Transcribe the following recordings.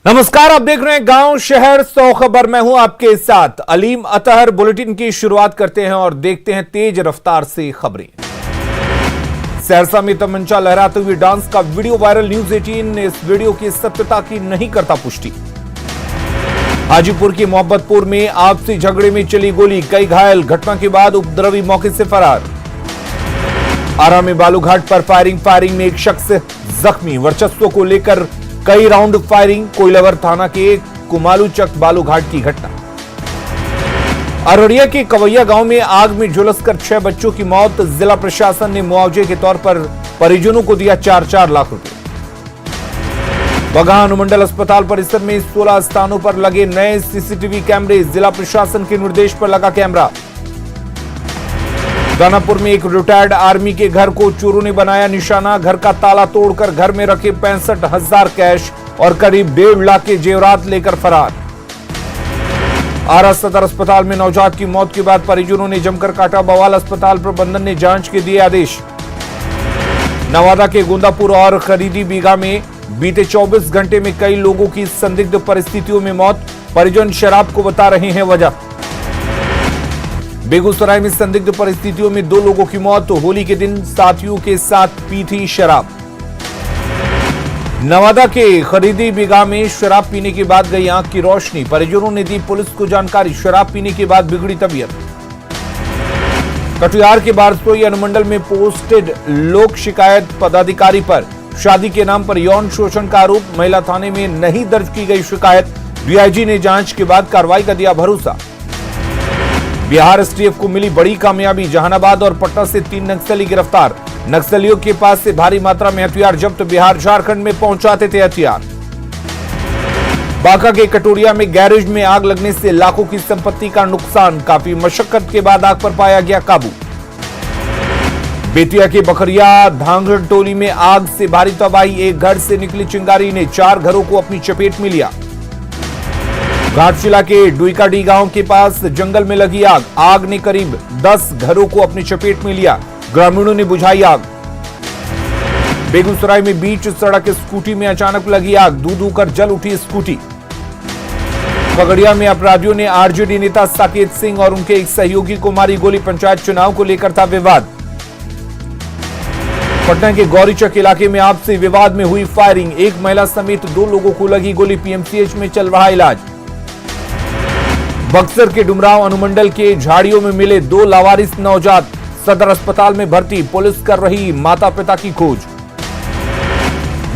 नमस्कार, आप देख रहे हैं गांव शहर 100 खबर। मैं हूं आपके साथ अलीम अतहर। बुलेटिन की शुरुआत करते हैं और देखते हैं तेज रफ्तार से खबरें। सहरसा में तमंचा लहराते हुए डांस का वीडियो वायरल। न्यूज 18 ने इस वीडियो की सत्यता की नहीं करता पुष्टि। हाजीपुर के मोहब्बतपुर में आपसी झगड़े में चली गोली, कई घायल। घटना के बाद उपद्रवी मौके से फरार। आरा में बालूघाट पर फायरिंग में एक शख्स जख्मी। वर्चस्व को लेकर कई राउंड फायरिंग। कोइलवर थाना के कुमालूचक बालूघाट की घटना। अररिया के कवैया गांव में आग में झुलसकर 6 बच्चों की मौत। जिला प्रशासन ने मुआवजे के तौर पर परिजनों को दिया 4-4 लाख रुपए। बगहा अनुमंडल अस्पताल परिसर में 16 स्थानों पर लगे नए सीसीटीवी कैमरे। जिला प्रशासन के निर्देश पर लगा कैमरा। दानापुर में एक रिटायर्ड आर्मी के घर को चोरों ने बनाया निशाना। घर का ताला तोड़कर घर में रखे 65,000 कैश और करीब 1.5 लाख के जेवरात लेकर फरार। आरा सदर अस्पताल में नवजात की मौत के बाद परिजनों ने जमकर काटा बवाल। अस्पताल प्रबंधन ने जांच के दिए आदेश। नवादा के गोंदापुर और खरीदी बीघा में बीते 24 घंटे में कई लोगों की संदिग्ध परिस्थितियों में मौत। परिजन शराब को बता रहे हैं वजह। बेगूसराय में संदिग्ध परिस्थितियों में 2 लोगों की मौत। होली के दिन साथियों के साथ पी थी शराब। नवादा के खरीदी बीघा में शराब पीने के बाद गई आंख की रोशनी। परिजनों ने दी पुलिस को जानकारी। शराब पीने के बाद बिगड़ी तबीयत। कटिहार के बारसोई अनुमंडल में पोस्टेड लोक शिकायत पदाधिकारी पर शादी के नाम पर यौन शोषण का आरोप। महिला थाने में नहीं दर्ज की गई शिकायत। डीआईजी ने जांच के बाद कार्रवाई का दिया भरोसा। बिहार एसटीएफ को मिली बड़ी कामयाबी। जहानाबाद और पटना से 3 नक्सली गिरफ्तार। नक्सलियों के पास से भारी मात्रा में हथियार जब्त। बिहार झारखंड में पहुंचाते थे हथियार। बांका के कटोरिया में गैरेज में आग लगने से लाखों की संपत्ति का नुकसान। काफी मशक्कत के बाद आग पर पाया गया काबू। बेतिया के बखरिया धांगड़ टोली में आग से भारी तबाही। एक घर से निकली चिंगारी ने 4 घरों को अपनी चपेट में लिया। घाटशिला के डुईकाडी गांव के पास जंगल में लगी आग। आग ने करीब 10 घरों को अपनी चपेट में लिया। ग्रामीणों ने बुझाई आग। बेगूसराय में बीच सड़क स्कूटी में अचानक लगी आग। दूं कर जल उठी स्कूटी। पगड़िया में अपराधियों ने आरजेडी नेता साकेत सिंह और उनके एक सहयोगी को मारी गोली। पंचायत चुनाव को लेकर था विवाद। पटना के गौरीचक इलाके में आपसी विवाद में हुई फायरिंग। एक महिला समेत 2 लोगों को लगी गोली। पीएमसीएच में चल रहा इलाज। बक्सर के डुमराव अनुमंडल के झाड़ियों में मिले 2 लावारिस नवजात। सदर अस्पताल में भर्ती। पुलिस कर रही माता पिता की खोज।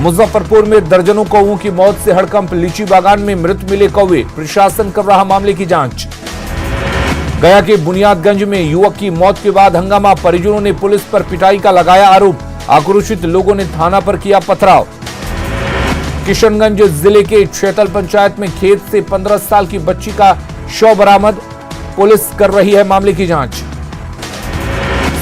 मुजफ्फरपुर में दर्जनों कौवों की मौत से हड़कंप। लीची बागान में मृत मिले कौवे। प्रशासन कर रहा मामले की जांच। गया के बुनियादगंज में युवक की मौत के बाद हंगामा। परिजनों ने पुलिस पर पिटाई का लगाया आरोप। आक्रोशित लोगों ने थाना पर किया पथराव। किशनगंज जिले के छैतल पंचायत में खेत से 15 साल की बच्ची का शव बरामद। पुलिस कर रही है मामले की जांच।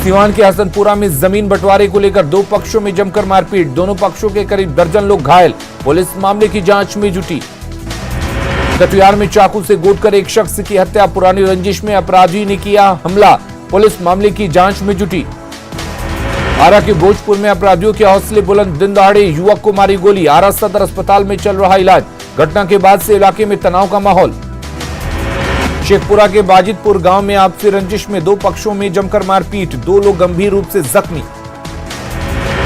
सिवान के हसनपुरा में जमीन बंटवारे को लेकर 2 पक्षों में जमकर मारपीट। दोनों पक्षों के करीब दर्जन लोग घायल। पुलिस मामले की जांच में जुटी। कटिहार में चाकू से गोदकर एक शख्स की हत्या। पुरानी रंजिश में अपराधी ने किया हमला। पुलिस मामले की जांच में जुटी। आरा के भोजपुर में अपराधियों के हौसले बुलंद। दिन दहाड़े युवक को मारी गोली। आरा सदर अस्पताल में चल रहा इलाज। घटना के बाद से इलाके में तनाव का माहौल। शेखपुरा के बाजितपुर गांव में आपसी रंजिश में 2 पक्षों में जमकर मारपीट। 2 लोग गंभीर रूप से जख्मी।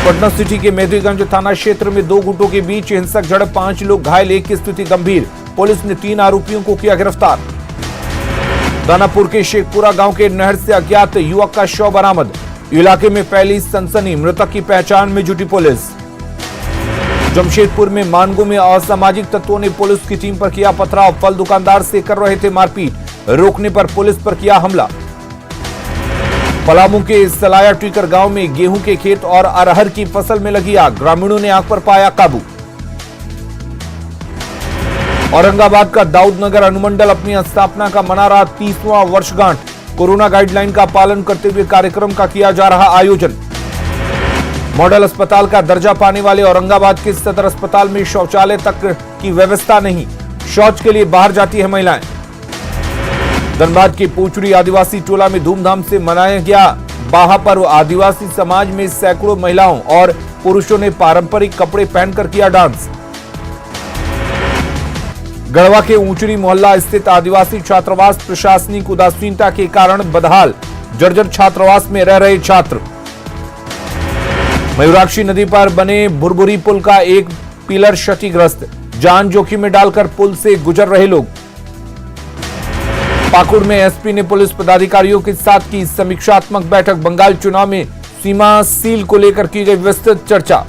पटना सिटी के मेहदीगंज थाना क्षेत्र में 2 गुटों के बीच हिंसक झड़प। 5 लोग घायल, एक की स्थिति गंभीर। पुलिस ने 3 आरोपियों को किया गिरफ्तार। दानापुर के शेखपुरा गांव के नहर से अज्ञात युवक का शव बरामद। इलाके में फैली सनसनी। मृतक की पहचान में जुटी पुलिस। जमशेदपुर में मानगो में असामाजिक तत्वों ने पुलिस की टीम पर किया पथराव। फल दुकानदार से कर रहे थे मारपीट। रोकने पर पुलिस पर किया हमला। पलामू के सलाया टीकर गांव में गेहूं के खेत और अरहर की फसल में लगी आग। ग्रामीणों ने आग पर पाया काबू। औरंगाबाद का दाऊदनगर अनुमंडल अपनी स्थापना का मना रहा 30वां वर्षगांठ। कोरोना गाइडलाइन का पालन करते हुए कार्यक्रम का किया जा रहा आयोजन। मॉडल अस्पताल का दर्जा पाने वाले औरंगाबाद के सदर अस्पताल में शौचालय तक की व्यवस्था नहीं। शौच के लिए बाहर जाती है महिलाएं। धनबाद के पोचड़ी आदिवासी टोला में धूमधाम से मनाया गया बाहा पर्व। आदिवासी समाज में सैकड़ों महिलाओं और पुरुषों ने पारंपरिक कपड़े पहनकर किया डांस। गढ़वा के ऊंचड़ी मोहल्ला स्थित आदिवासी छात्रावास प्रशासनिक उदासीनता के कारण बदहाल, जर्जर छात्रावास में रह रहे छात्र। मयूराक्षी नदी पर बने भुरभुरी पुल का एक पिलर क्षतिग्रस्त, जान जोखिम में डालकर पुल से गुजर रहे लोग। पाकुड़ में एसपी ने पुलिस पदाधिकारियों के साथ की समीक्षात्मक बैठक, बंगाल चुनाव में सीमा सील को लेकर की गई विस्तृत चर्चा।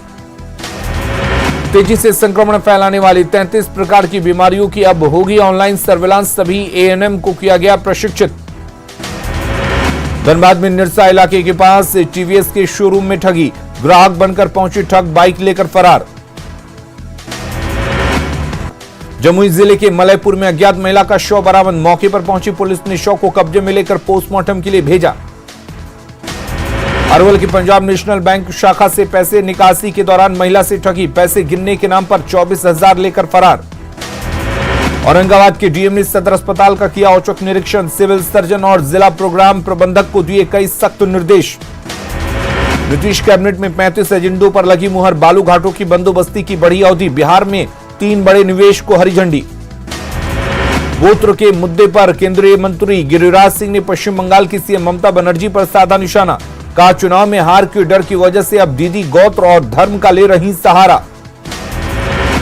तेजी से संक्रमण फैलाने वाली 33 प्रकार की बीमारियों की अब होगी ऑनलाइन सर्विलांस, सभी एएनएम को किया गया प्रशिक्षित। धनबाद में निरसा इलाके के पास टीवीएस के शोरूम में ठगी, ग्राहक बनकर पहुंचे ठग बाइक लेकर फरार। जमुई जिले के मलयपुर में अज्ञात महिला का शव बरामद, मौके पर पहुंची पुलिस ने शव को कब्जे में लेकर पोस्टमार्टम के लिए भेजा। अरवल की पंजाब नेशनल बैंक शाखा से पैसे निकासी के दौरान महिला से ठगी, पैसे गिनने के नाम पर 24,000 लेकर फरार। औरंगाबाद के डीएम ने सदर अस्पताल का किया औचक निरीक्षण, सिविल सर्जन और जिला प्रोग्राम प्रबंधक को दिए कई सख्त निर्देश। नीतीश कैबिनेट में 35 एजेंडों पर लगी मुहर, बालू घाटों की बंदोबस्ती की बढ़ी अवधि, बिहार में 3 बड़े निवेश को हरी झंडी। गोत्र के मुद्दे पर केंद्रीय मंत्री गिरिराज सिंह ने पश्चिम बंगाल की सीएम ममता बनर्जी पर साधा निशाना, कहा चुनाव में हार के डर की वजह से अब दीदी गोत्र और धर्म का ले रही सहारा।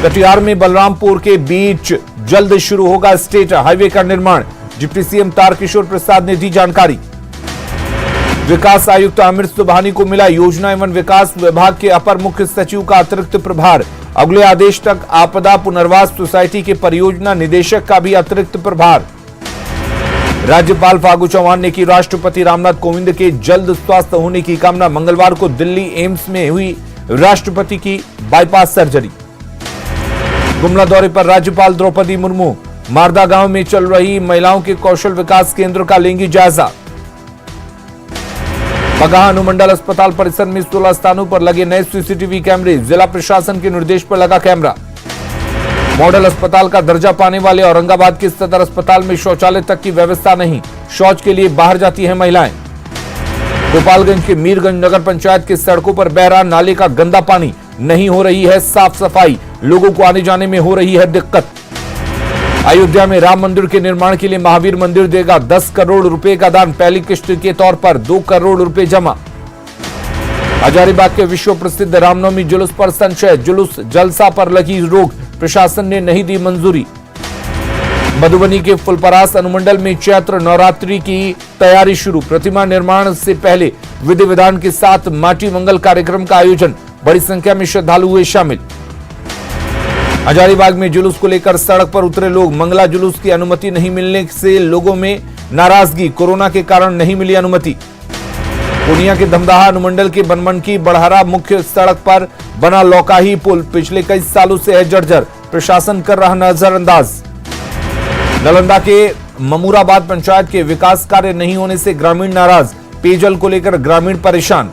कटिहार में बलरामपुर के बीच जल्द शुरू होगा स्टेट हाईवे का निर्माण, डिप्टी सीएम तारकिशोर प्रसाद ने दी जानकारी। विकास आयुक्त आमिर सुबहानी को मिला योजना एवं विकास विभाग के अपर मुख्य सचिव का अतिरिक्त प्रभार, अगले आदेश तक आपदा पुनर्वास सोसाइटी के परियोजना निदेशक का भी अतिरिक्त प्रभार। राज्यपाल फागू चौहान ने की राष्ट्रपति रामनाथ कोविंद के जल्द स्वस्थ होने की कामना, मंगलवार को दिल्ली एम्स में हुई राष्ट्रपति की बाईपास सर्जरी। गुमला दौरे पर राज्यपाल द्रौपदी मुर्मू, मारदा गांव में चल रही महिलाओं के कौशल विकास केंद्र का लेंगी जायजा। बगहा अनुमंडल अस्पताल परिसर में 16 स्थानों पर लगे नए सीसीटीवी कैमरे, जिला प्रशासन के निर्देश पर लगा कैमरा। मॉडल अस्पताल का दर्जा पाने वाले औरंगाबाद के सदर अस्पताल में शौचालय तक की व्यवस्था नहीं, शौच के लिए बाहर जाती हैं महिलाएं। गोपालगंज के मीरगंज नगर पंचायत के सड़कों पर बह रहा नाले का गंदा पानी, नहीं हो रही है साफ सफाई, लोगों को आने जाने में हो रही है दिक्कत। अयोध्या में राम मंदिर के निर्माण के लिए महावीर मंदिर देगा 10 करोड़ रुपए का दान, पहली किस्त के तौर पर 2 करोड़ रुपए जमा। हजारीबाग के विश्व प्रसिद्ध रामनवमी जुलूस पर संशय, जुलूस जलसा पर लगी रोक, प्रशासन ने नहीं दी मंजूरी। मधुबनी के फुलपरास अनुमंडल में चैत्र नवरात्रि की तैयारी शुरू, प्रतिमा निर्माण से पहले विधि विधान के साथ माटी मंगल कार्यक्रम का आयोजन, बड़ी संख्या में श्रद्धालु हुए शामिल। हजारीबाग में जुलूस को लेकर सड़क पर उतरे लोग, मंगला जुलूस की अनुमति नहीं मिलने से लोगों में नाराजगी, कोरोना के कारण नहीं मिली अनुमति। पूर्णिया के धमदाहा अनुमंडल के बनमनकी बड़हरा मुख्य सड़क पर बना लौकाही पुल पिछले कई सालों से है जर्जर, प्रशासन कर रहा नजरअंदाज। नालंदा के ममूराबाद पंचायत के विकास कार्य नहीं होने से ग्रामीण नाराज, पेयजल को लेकर ग्रामीण परेशान।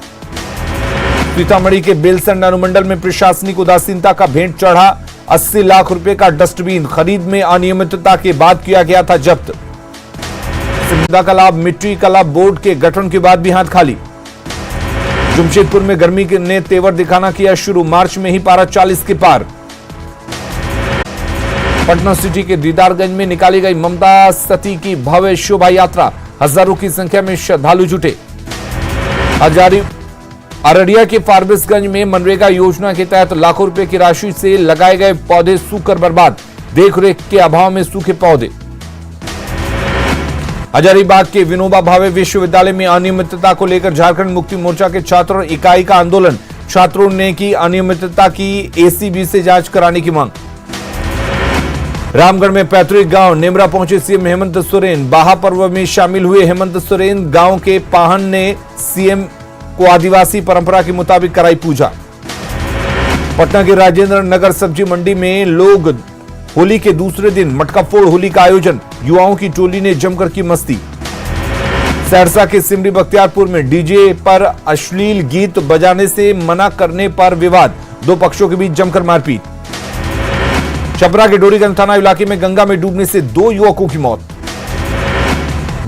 सीतामढ़ी के बेलसंड अनुमंडल में प्रशासनिक उदासीनता का भेंट चढ़ा, 80 लाख रुपए का डस्टबिन खरीद में अनियमितता के बाद किया गया था जब्त। सिमदा का लाभ मिट्टी कला बोर्ड के गठन के बाद भी हाथ खाली। जमशेदपुर में गर्मी ने तेवर दिखाना किया शुरू, मार्च में ही पारा 40 के पार। पटना सिटी के दीदारगंज में निकाली गई ममता सती की भव्य शोभा यात्रा, हजारों की संख्या में श्रद्धालु जुटे। अररिया के फारबिसगंज में मनरेगा योजना के तहत लाखों रुपए की राशि से लगाए गए पौधे सूखकर बर्बाद, देखरेख के अभाव में सूखे पौधे। हजारीबाग के विनोबा भावे विश्वविद्यालय में अनियमितता को लेकर झारखंड मुक्ति मोर्चा के छात्र इकाई का आंदोलन, छात्रों ने की अनियमितता की एसीबी से जांच कराने की मांग। रामगढ़ में पैतृक गांव नेमरा पहुंचे सीएम हेमंत सोरेन, बाहा पर्व में शामिल हुए हेमंत सोरेन, गांव के पाहन ने सीएम को आदिवासी परंपरा के मुताबिक कराई पूजा। पटना के राजेंद्र नगर सब्जी मंडी में लोग होली के दूसरे दिन मटका फोड़ होली का आयोजन, युवाओं की टोली ने जमकर की मस्ती। सहरसा के सिमरी बख्तियारपुर में डीजे पर अश्लील गीत बजाने से मना करने पर विवाद, 2 पक्षों के बीच जमकर मारपीट। छपरा के डोरीगंज थाना इलाके में गंगा में डूबने से 2 युवकों की मौत।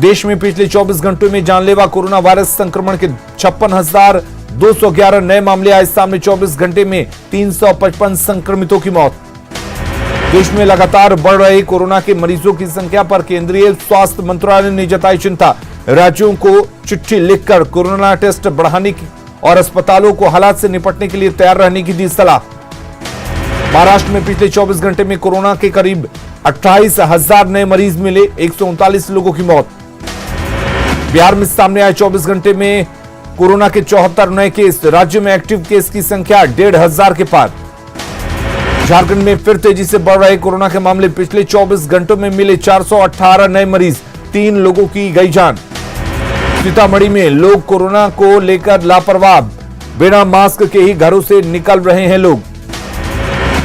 देश में पिछले 24 घंटों में जानलेवा कोरोना वायरस संक्रमण के 56,211 नए मामले आए सामने, 24 घंटे में 355 संक्रमितों की मौत। देश में लगातार बढ़ रहे कोरोना के मरीजों की संख्या पर केंद्रीय स्वास्थ्य मंत्रालय ने जताई चिंता। राज्यों को चिट्ठी लिखकर कोरोना टेस्ट बढ़ाने की और अस्पतालों को हालात से निपटने के लिए तैयार रहने की दी सलाह। महाराष्ट्र में पिछले 24 घंटे में कोरोना के करीब 28,000 नए मरीज मिले, 139 लोगों की मौत। बिहार में सामने आए 24 घंटे में कोरोना के 74 नए केस, राज्य में एक्टिव केस की संख्या 1,500 के पार। झारखंड में फिर तेजी से बढ़ रहे कोरोना के मामले, पिछले 24 घंटों में मिले 418 नए मरीज, 3 लोगों की गई जान। सीतामढ़ी में लोग कोरोना को लेकर लापरवाह, बिना मास्क के ही घरों से निकल रहे हैं लोग।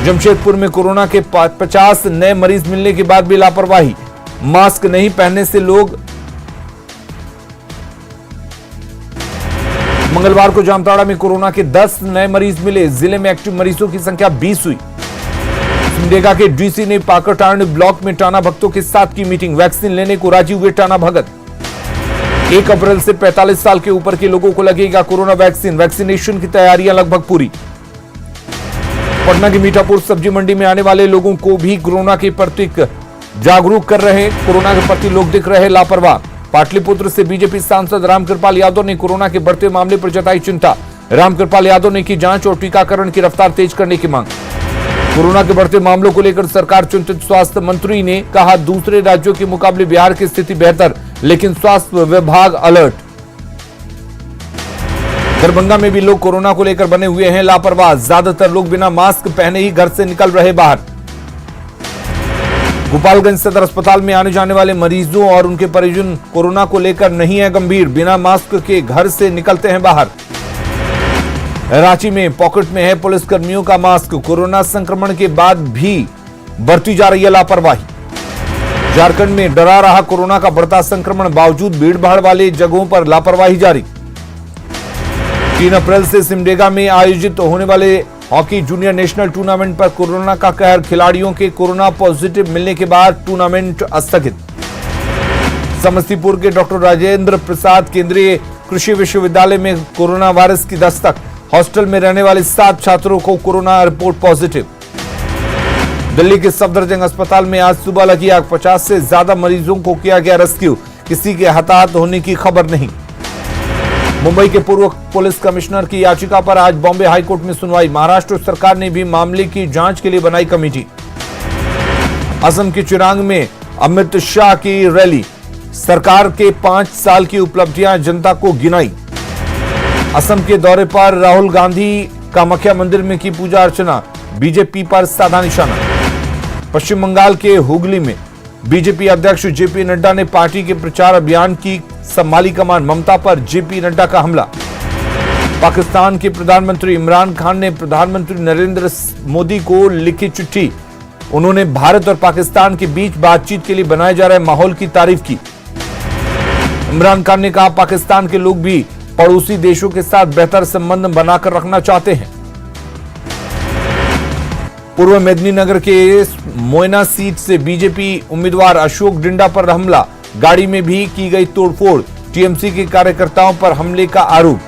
जमशेदपुर में कोरोना के 50 नए मरीज मिलने के बाद भी लापरवाही, मास्क नहीं पहनने से लोग। मंगलवार को जामताड़ा में कोरोना के 10 नए मरीज मिले, जिले में एक्टिव मरीजों की संख्या 20 हुई। सिमडेगा के डीसी ने पाकरटांड ब्लॉक में टाना भगतों के साथ की मीटिंग, वैक्सीन लेने को राजी हुए टाना भगत। 1 अप्रैल से 45 साल के ऊपर के लोगों को लगेगा कोरोना वैक्सीन, वैक्सीनेशन की तैयारियां लगभग पूरी। पटना की मीठापुर सब्जी मंडी में आने वाले लोगों को भी कोरोना के प्रति जागरूक कर रहे, कोरोना के प्रति लोग दिख रहे लापरवाह। पाटलिपुत्र से बीजेपी सांसद रामकृपाल यादव ने कोरोना के बढ़ते मामले पर जताई चिंता। रामकृपाल यादव ने की जांच और टीकाकरण की रफ्तार तेज करने की मांग। कोरोना के बढ़ते मामलों को लेकर सरकार चिंतित, स्वास्थ्य मंत्री ने कहा दूसरे राज्यों के मुकाबले बिहार की स्थिति बेहतर, लेकिन स्वास्थ्य विभाग अलर्ट। दरभंगा में भी लोग कोरोना को लेकर बने हुए हैं लापरवाह, ज्यादातर लोग बिना मास्क पहने ही घर से निकल रहे बाहर। गोपालगंज सदर अस्पताल में आने जाने वाले मरीजों और उनके परिजन कोरोना को लेकर नहीं है गंभीर, बिना मास्क के घर से निकलते हैं बाहर। रांची में पॉकेट में है पुलिसकर्मियों का मास्क, कोरोना संक्रमण के बाद भी बढ़ती जा रही है लापरवाही। झारखंड में डरा रहा कोरोना का बढ़ता संक्रमण, बावजूद भीड़भाड़ वाले जगहों पर लापरवाही जारी। 3 अप्रैल से सिमडेगा में आयोजित होने वाले हॉकी जूनियर नेशनल टूर्नामेंट पर कोरोना का कहर, खिलाड़ियों के कोरोना पॉजिटिव मिलने के बाद टूर्नामेंट स्थगित। समस्तीपुर के डॉक्टर राजेंद्र प्रसाद केंद्रीय कृषि विश्वविद्यालय में कोरोना वायरस की दस्तक, हॉस्टल में रहने वाले 7 छात्रों को कोरोना रिपोर्ट पॉजिटिव। दिल्ली के सफदरजंग अस्पताल में आज सुबह लगी आग, 50 से ज्यादा मरीजों को किया गया रेस्क्यू, किसी के हताहत होने की खबर नहीं। मुंबई के पूर्व पुलिस कमिश्नर की याचिका पर आज बॉम्बे हाईकोर्ट में सुनवाई, महाराष्ट्र सरकार ने भी मामले की जांच के लिए बनाई कमेटी। असम के चिरांग में अमित शाह की रैली, सरकार के 5 साल की उपलब्धियां जनता को गिनाई। असम के दौरे पर राहुल गांधी कामाख्या मंदिर में की पूजा अर्चना, बीजेपी पर साधा निशाना। पश्चिम बंगाल के हुगली में बीजेपी अध्यक्ष जेपी नड्डा ने पार्टी के प्रचार अभियान की संभाली कमान, ममता पर जेपी नड्डा का हमला। पाकिस्तान के प्रधानमंत्री इमरान खान ने प्रधानमंत्री नरेंद्र मोदी को लिखी चिट्ठी, उन्होंने भारत और पाकिस्तान के बीच बातचीत के लिए बनाए जा रहे माहौल की तारीफ की। इमरान खान ने कहा पाकिस्तान के लोग भी पड़ोसी देशों के साथ बेहतर संबंध बनाकर रखना चाहते हैं। पूर्व मेदिनीनगर के मोयना सीट से बीजेपी उम्मीदवार अशोक डिंडा पर हमला, गाड़ी में भी की गई तोड़फोड़, टीएमसी के कार्यकर्ताओं पर हमले का आरोप।